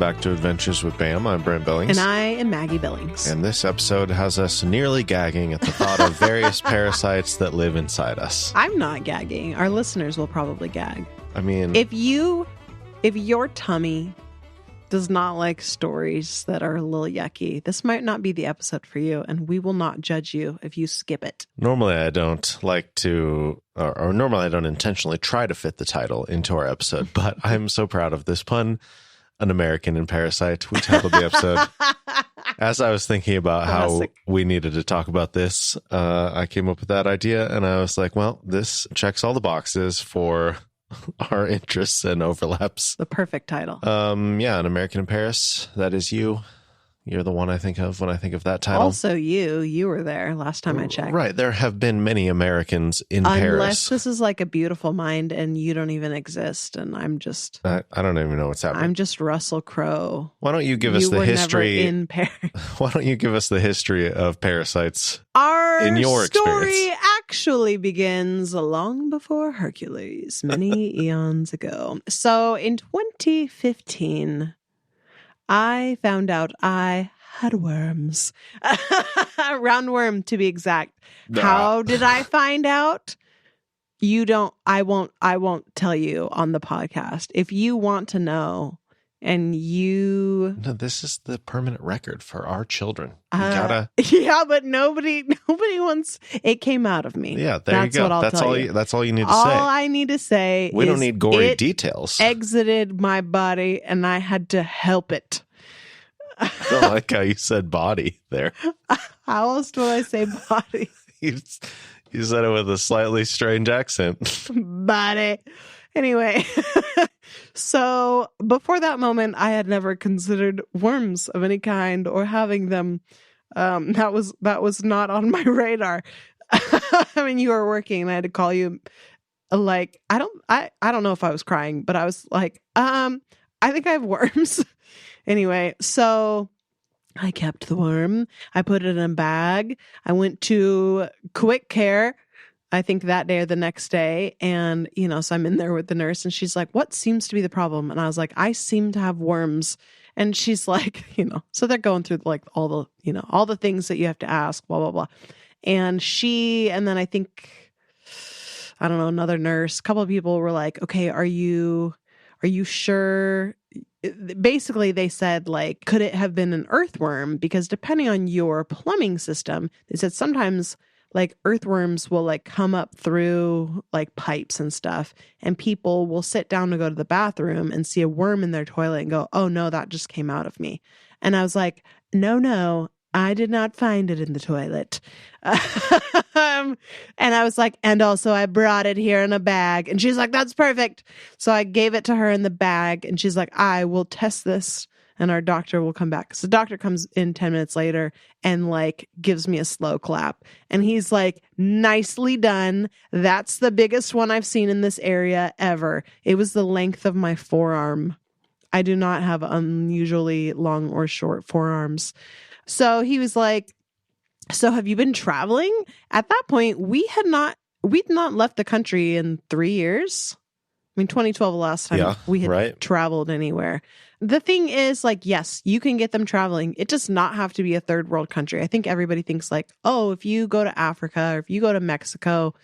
back to Adventures with Bam. I'm Brent Billings. And I am Maggie Billings. And this episode has us nearly gagging at the thought of various parasites that live inside us. I'm not gagging. Our listeners will probably gag. I mean... If your tummy does not like stories that are a little yucky, this might not be the episode for you, and we will not judge you if you skip it. Normally I don't like to, or normally I don't intentionally try to fit the title into our episode, but I'm so proud of this pun. An American in Parasite. We titled the episode. As I was thinking about how we needed to talk about this, I came up with that idea, and I was like, well, this checks all the boxes for our interests and overlaps. The perfect title. Yeah, An American in Paris. That is you. You're the one I think of when I think of that title. Also you were there last time I checked. Right. There have been many Americans in Paris. Unless this is like A Beautiful Mind and you don't even exist, and I'm just... I don't even know what's happening. I'm just Russell Crowe. Why don't you give us the history... You were never in Paris. Why don't you give us the history of parasites in your story experience? Actually begins long before Hercules, many eons ago. So in 2015... I found out I had worms. Roundworm, to be exact. How did I find out? I won't tell you on the podcast. If you want to know, and you... No, this is the permanent record for our children. You gotta... Yeah, but nobody wants... It came out of me. Yeah, there you go. What I'll tell you. That's all you need to say. All I need to say we don't need gory details. Exited my body, and I had to help it. I don't like how you said body there. How else do I say body? You said it with a slightly strange accent. Body. Anyway, so before that moment, I had never considered worms of any kind or having them. That was not on my radar. I mean, you were working, and I had to call you. Like, I don't know if I was crying, but I was like, I think I have worms. Anyway, so I kept the worm. I put it in a bag. I went to Quick Care, I think that day or the next day. And, so I'm in there with the nurse, and she's like, what seems to be the problem? And I was like, I seem to have worms. And she's like, so they're going through like all the things that you have to ask, blah, blah, blah. And then I think, I don't know, another nurse, a couple of people were like, okay, are you sure? Basically, they said, like, could it have been an earthworm? Because depending on your plumbing system, they said sometimes, like, earthworms will, like, come up through, like, pipes and stuff, and people will sit down to go to the bathroom and see a worm in their toilet and go, oh, no, that just came out of me. And I was like, no, I did not find it in the toilet. And I was like, and also I brought it here in a bag. And she's like, that's perfect. So I gave it to her in the bag, and she's like, I will test this, and our doctor will come back. So the doctor comes in 10 minutes later and like gives me a slow clap. And he's like, nicely done. That's the biggest one I've seen in this area ever. It was the length of my forearm. I do not have unusually long or short forearms. So he was like, so have you been traveling? At that point, we'd not left the country in 3 years. I mean, 2012, the last time we had traveled anywhere. The thing is, like, yes, you can get them traveling. It does not have to be a third world country. I think everybody thinks like, oh, if you go to Africa or if you go to Mexico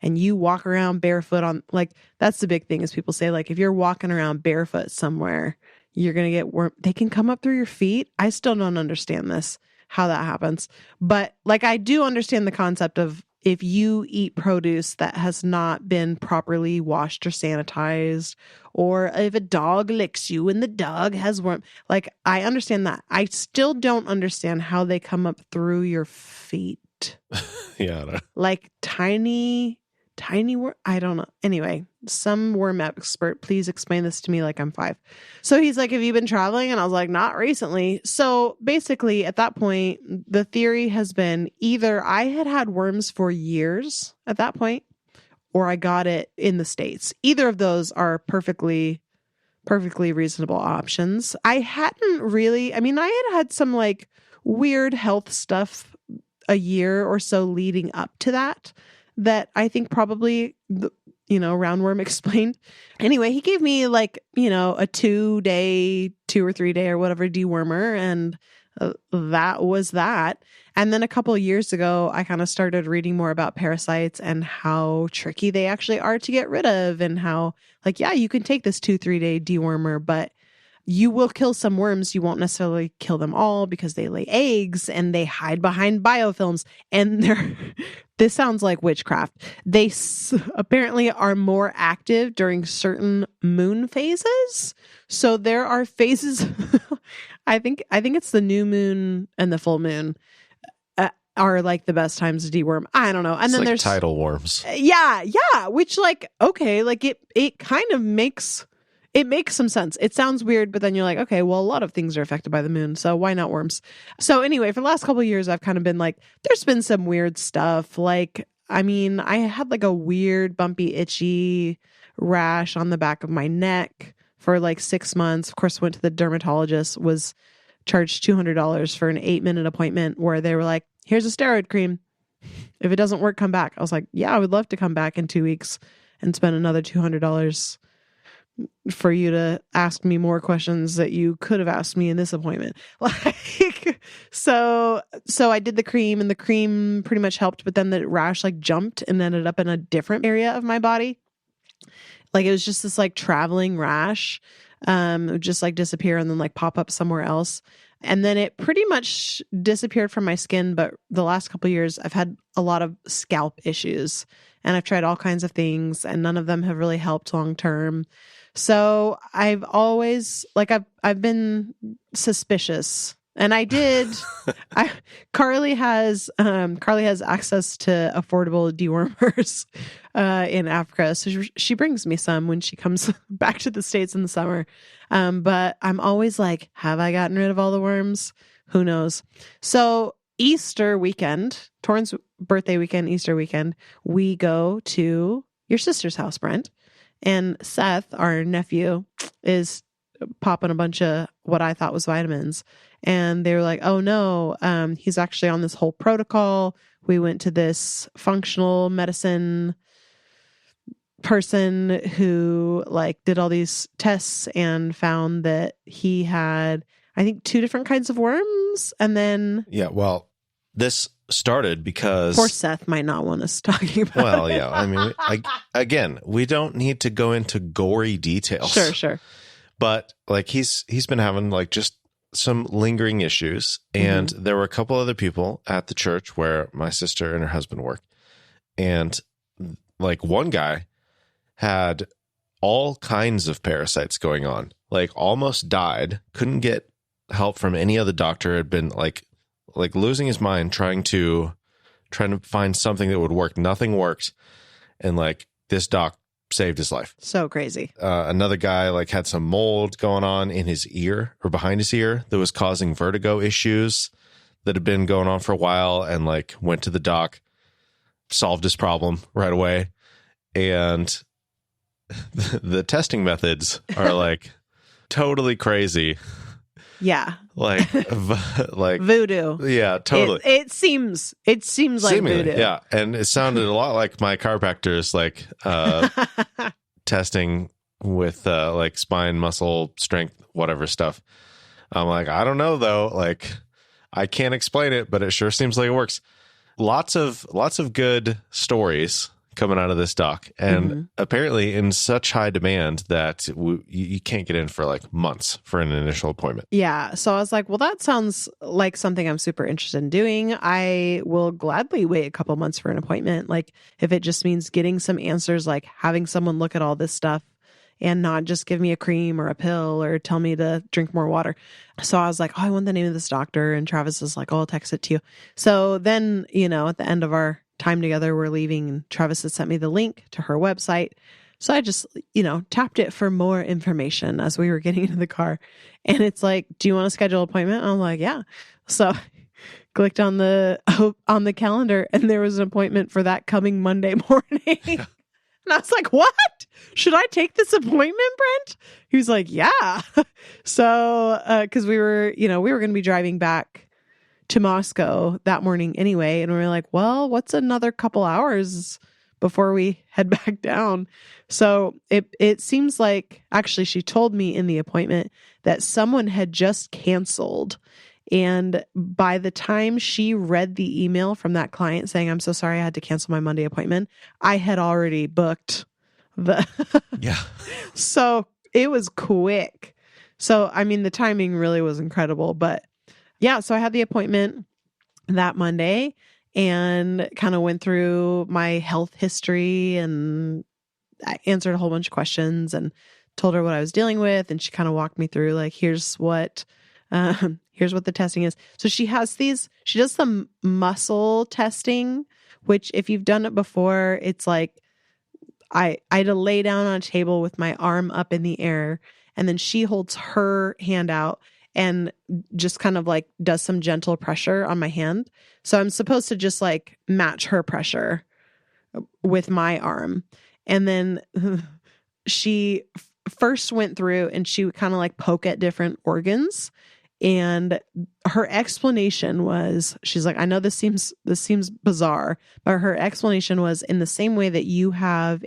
and you walk around barefoot on, like, that's the big thing is people say, like, if you're walking around barefoot somewhere, you're going to get worm. They can come up through your feet. I still don't understand how that happens. But like, I do understand the concept of if you eat produce that has not been properly washed or sanitized, or if a dog licks you and the dog has worm, like, I understand that. I still don't understand how they come up through your feet. Yeah. Like tiny worm. I don't know. Anyway, some worm expert, please explain this to me like I'm 5. So he's like, have you been traveling? And I was like, not recently. So basically at that point, the theory has been either I had worms for years at that point, or I got it in the States. Either of those are perfectly reasonable options. I hadn't really, I mean, I had some like weird health stuff a year or so leading up to that I think probably roundworm explained. Anyway, he gave me like, a 2-day, 2 or 3 day or whatever dewormer. And that was that. And then a couple of years ago, I kind of started reading more about parasites and how tricky they actually are to get rid of, and how like, yeah, you can take this 2-3 day dewormer, but you will kill some worms. You won't necessarily kill them all because they lay eggs and they hide behind biofilms. And this sounds like witchcraft. They apparently are more active during certain moon phases. So there are phases. I think it's the new moon and the full moon are like the best times to deworm. I don't know. And then there's tidal worms. Yeah. Which like, okay, like it kind of makes some sense. It sounds weird, but then you're like, okay, well, a lot of things are affected by the moon, so why not worms? So anyway, for the last couple of years, I've kind of been like, there's been some weird stuff. Like, I mean, I had like a weird, bumpy, itchy rash on the back of my neck for like 6 months. Of course, went to the dermatologist, was charged $200 for an 8-minute appointment where they were like, here's a steroid cream. If it doesn't work, come back. I was like, yeah, I would love to come back in 2 weeks and spend another $200 for you to ask me more questions that you could have asked me in this appointment. Like, so I did the cream, and the cream pretty much helped, but then the rash like jumped and ended up in a different area of my body. Like it was just this like traveling rash. It would just like disappear and then like pop up somewhere else. And then it pretty much disappeared from my skin. But the last couple of years, I've had a lot of scalp issues, and I've tried all kinds of things, and none of them have really helped long term. So I've always like, I've been suspicious, and I did, Carly has access to affordable dewormers, in Africa. So she brings me some when she comes back to the States in the summer. But I'm always like, have I gotten rid of all the worms? Who knows? So Easter weekend, Torrin's birthday weekend, Easter weekend, we go to your sister's house, Brent. And Seth, our nephew, is popping a bunch of what I thought was vitamins. And they were like, oh no, he's actually on this whole protocol. We went to this functional medicine person who like did all these tests and found that he had, I think, 2 different kinds of worms. And then this started because poor Seth might not want us talking about it. I mean, again, we don't need to go into gory details. Sure. But like he's been having like just some lingering issues, and there were a couple other people at the church where my sister and her husband work, and like one guy had all kinds of parasites going on, like almost died, couldn't get help from any other doctor, had been like losing his mind trying to find something that would work. Nothing worked. And like this doc saved his life. So crazy. Another guy like had some mold going on in his ear or behind his ear that was causing vertigo issues that had been going on for a while, and like went to the doc, solved his problem right away. And the testing methods are like totally crazy. Yeah. Like voodoo. Yeah, totally. It seems like seemingly, voodoo. Yeah. And it sounded a lot like my chiropractor's like testing with like spine, muscle strength, whatever stuff. I'm like, I don't know though. Like I can't explain it, but it sure seems like it works. Lots of good stories coming out of this doc, and apparently in such high demand that you can't get in for like months for an initial appointment. Yeah. So I was like, well, that sounds like something I'm super interested in doing. I will gladly wait a couple months for an appointment. Like if it just means getting some answers, like having someone look at all this stuff and not just give me a cream or a pill or tell me to drink more water. So I was like, oh, I want the name of this doctor. And Travis is like, oh, I'll text it to you. So then, at the end of our time together, we're leaving, and Travis had sent me the link to her website. So I just, tapped it for more information as we were getting into the car. And it's like, do you want to schedule an appointment? I'm like, yeah. So clicked on the calendar, and there was an appointment for that coming Monday morning. And I was like, what? Should I take this appointment, Brent? He was like, yeah. So, cause we were going to be driving back to Moscow that morning anyway. And we were like, well, what's another couple hours before we head back down. So it seems like, actually, she told me in the appointment that someone had just canceled. And by the time she read the email from that client saying, I'm so sorry I had to cancel my Monday appointment, I had already booked the. Yeah. So it was quick. So, I mean, the timing really was incredible. But yeah, so I had the appointment that Monday and kind of went through my health history, and I answered a whole bunch of questions and told her what I was dealing with. And she kind of walked me through, like, here's what the testing is. So she does some muscle testing, which if you've done it before, it's like, I had to lay down on a table with my arm up in the air, and then she holds her hand out and just kind of like does some gentle pressure on my hand. So I'm supposed to just like match her pressure with my arm. And then she first went through and she would kind of like poke at different organs. And her explanation was, she's like, I know this seems bizarre, but her explanation was, in the same way that you have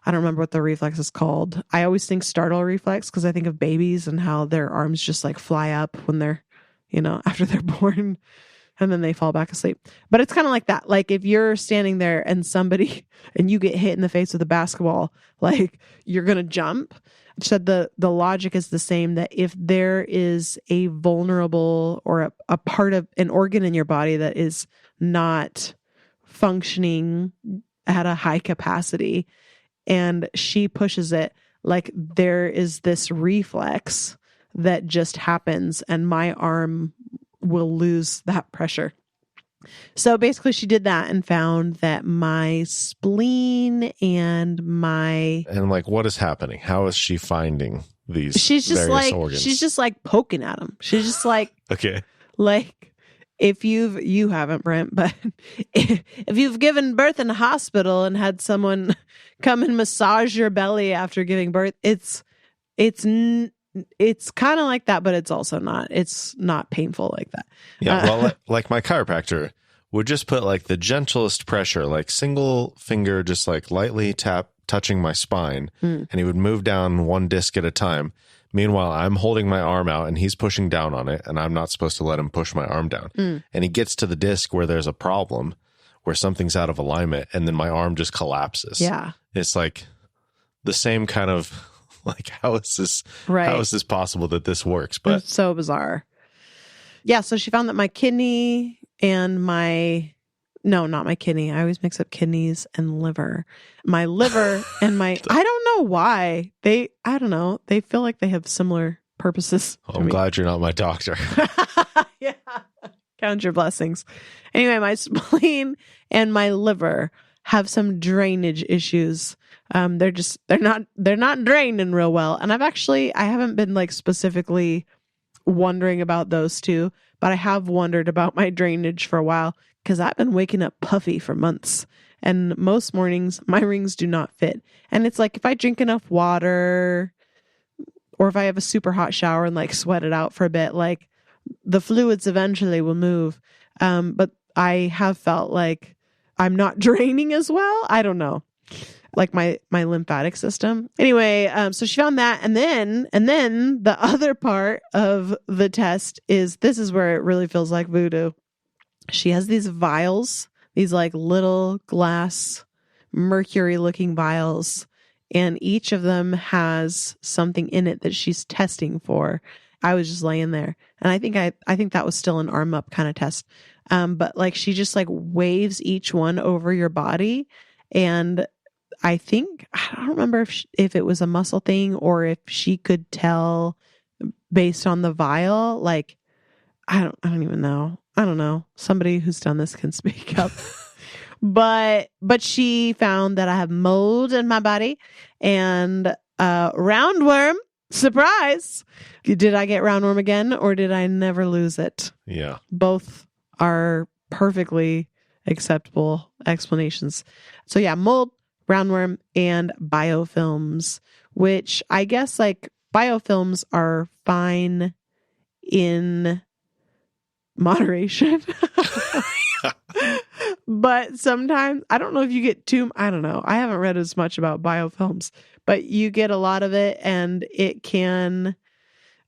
I don't remember what the reflex is called. I always think startle reflex because I think of babies and how their arms just like fly up when they're, after they're born, and then they fall back asleep. But it's kind of like that. Like if you're standing there and you get hit in the face with a basketball, like you're going to jump. Said the logic is the same, that if there is a vulnerable or a part of an organ in your body that is not functioning at a high capacity and she pushes it, like there is this reflex that just happens and my arm will lose that pressure. So basically she did that and found that my spleen and like, what is happening? How is she finding these various organs? She's just like poking at them. She's just like, okay. Like if you haven't, Brent, but if you've given birth in a hospital and had someone come and massage your belly after giving birth, it's kind of like that, but it's also not. It's not painful like that. Yeah, well, like my chiropractor would just put like the gentlest pressure, like single finger, just like lightly touching my spine, and he would move down one disc at a time. Meanwhile, I'm holding my arm out and he's pushing down on it, and I'm not supposed to let him push my arm down. And he gets to the disc where there's a problem, where something's out of alignment, and then my arm just collapses. Yeah. It's like the same kind of like, how is this possible that this works? But it's so bizarre. Yeah, so she found that my kidney and not my kidney. I always mix up kidneys and liver. My liver and I don't know why. I don't know. They feel like they have similar purposes. I'm glad you're not my doctor. Yeah. Count your blessings. Anyway, my spleen and my liver have some drainage issues. They're not draining real well. And I haven't been like specifically wondering about those two, but I have wondered about my drainage for a while, because I've been waking up puffy for months, and most mornings my rings do not fit. And it's like, if I drink enough water or if I have a super hot shower and like sweat it out for a bit, like the fluids eventually will move. But I have felt like I'm not draining as well. I don't know. Like my lymphatic system. Anyway, so she found that. And then the other part of the test this is where it really feels like voodoo. She has these vials, these like little glass mercury looking vials, and each of them has something in it that she's testing for. I was just laying there, and I think that was still an arm up kind of test. But like she just like waves each one over your body, and I don't remember if it was a muscle thing or if she could tell based on the vial. Like I don't even know. I don't know. Somebody who's done this can speak up. But she found that I have mold in my body and roundworm. Surprise! Did I get roundworm again, or did I never lose it? Yeah. Both are perfectly acceptable explanations. So yeah, mold, roundworm, and biofilms, which I guess like biofilms are fine in moderation. But sometimes, I don't know if you get I don't know. I haven't read as much about biofilms, but you get a lot of it and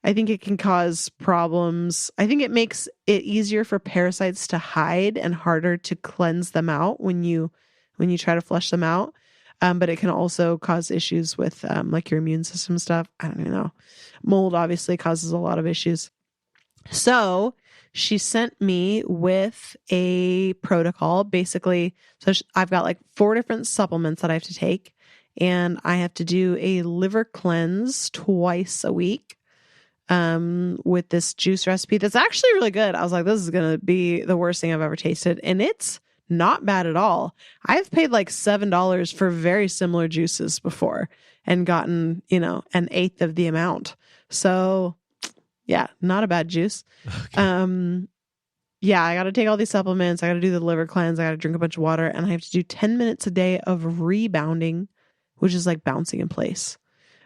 I think it can cause problems. I think it makes it easier for parasites to hide and harder to cleanse them out when you try to flush them out. But it can also cause issues with like your immune system stuff. I don't even know. Mold obviously causes a lot of issues. So she sent me with a protocol, basically. So I've got like 4 different supplements that I have to take, and I have to do a liver cleanse twice a week with this juice recipe that's actually really good. I was like, this is going to be the worst thing I've ever tasted. And it's not bad at all. I've paid like $7 for very similar juices before and gotten, an eighth of the amount. So yeah, not a bad juice. Okay. Yeah, I got to take all these supplements. I got to do the liver cleanse. I got to drink a bunch of water, and I have to do 10 minutes a day of rebounding, which is like bouncing in place.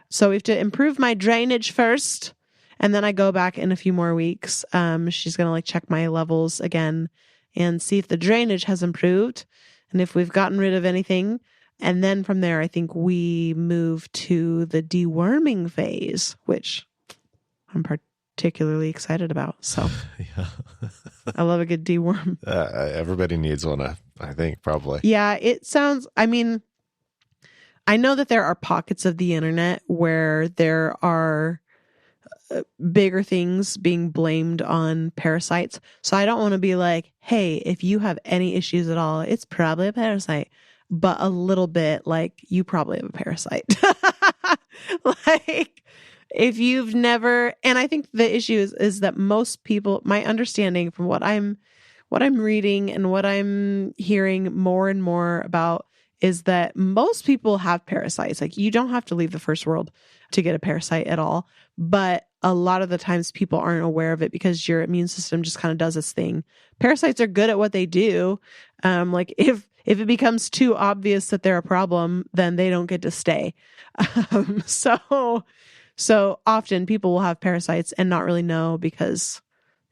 So we have to improve my drainage first, and then I go back in a few more weeks. She's going to like check my levels again and see if the drainage has improved and if we've gotten rid of anything. And then from there, I think we move to the deworming phase, which I'm particularly excited about. So yeah. I love a good deworm. Everybody needs one, I think, probably. Yeah, it sounds, I know that there are pockets of the internet where there are bigger things being blamed on parasites. So I don't want to be like, hey, if you have any issues at all, it's probably a parasite. But a little bit like, you probably have a parasite. Like, if you've never, and I think the issue is that most people, my understanding from what I'm reading and what I'm hearing more and more about is that most people have parasites. Like, you don't have to leave the first world to get a parasite at all. But a lot of the times people aren't aware of it because your immune system just kind of does its thing. Parasites are good at what they do. Like if it becomes too obvious that they're a problem, then they don't get to stay. So often people will have parasites and not really know because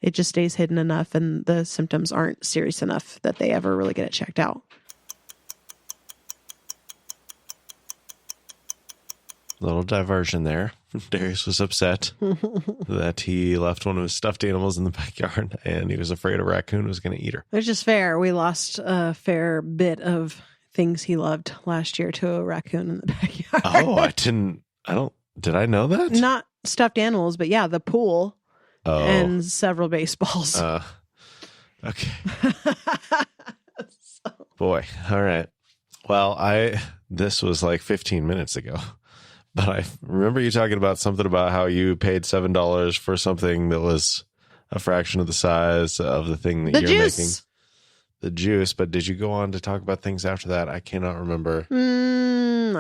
it just stays hidden enough and the symptoms aren't serious enough that they ever really get it checked out. Little diversion there. Darius was upset that he left one of his stuffed animals in the backyard and he was afraid a raccoon was going to eat her. It's just fair. We lost a fair bit of things he loved last year to a raccoon in the backyard. Oh, did I know that? Not stuffed animals, but yeah, the pool and several baseballs. Okay. Boy. All right. Well, this was like 15 minutes ago. But I remember you talking about something about how you paid $7 for something that was a fraction of the size of the thing that you're making. The juice. But did you go on to talk about things after that? I cannot remember. I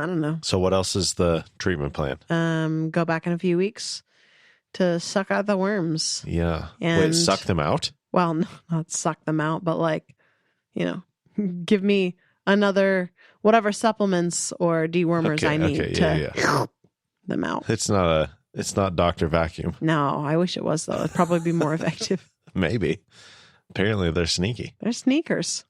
don't know. So what else is the treatment plan? Go back in a few weeks to suck out the worms. Yeah. Wait, suck them out? Well, no, not suck them out, but like, give me another whatever supplements or dewormers I need to them out. It's not Dr. Vacuum. No, I wish it was though. It'd probably be more effective. Maybe. Apparently they're sneaky. They're sneakers.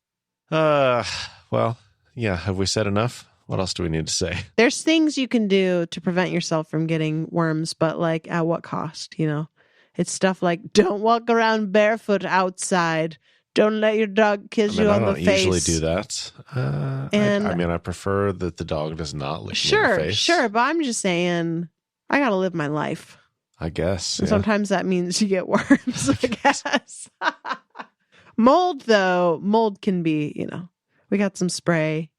Well, yeah. Have we said enough? What else do we need to say? There's things you can do to prevent yourself from getting worms, but like at what cost? It's stuff like don't walk around barefoot outside. Don't let your dog kiss you on the face. I don't usually do that. I prefer that the dog does not lick me in the face. Sure, but I'm just saying, I got to live my life. I guess. And sometimes that means you get worms, I guess. Mold can be, we got some spray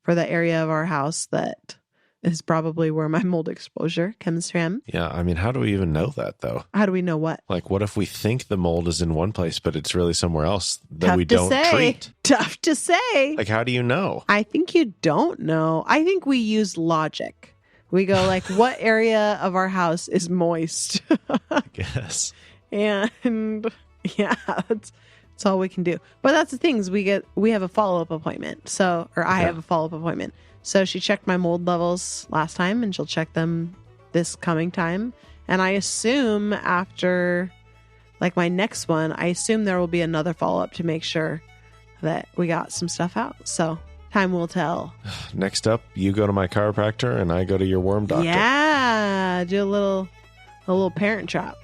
for the area of our house that is probably where my mold exposure comes from. Yeah, how do we even know that, though? How do we know what? Like, what if we think the mold is in one place, but it's really somewhere else that we don't treat? Tough to say. Like, how do you know? I think you don't know. I think we use logic. We go like, what area of our house is moist? I guess. And yeah, that's all we can do. But that's the thing is we have a follow-up appointment. I have a follow-up appointment. So she checked my mold levels last time and she'll check them this coming time. And I assume after like my next one, there will be another follow-up to make sure that we got some stuff out. So time will tell. Next up, you go to my chiropractor and I go to your worm doctor. Yeah, do a little parent trap.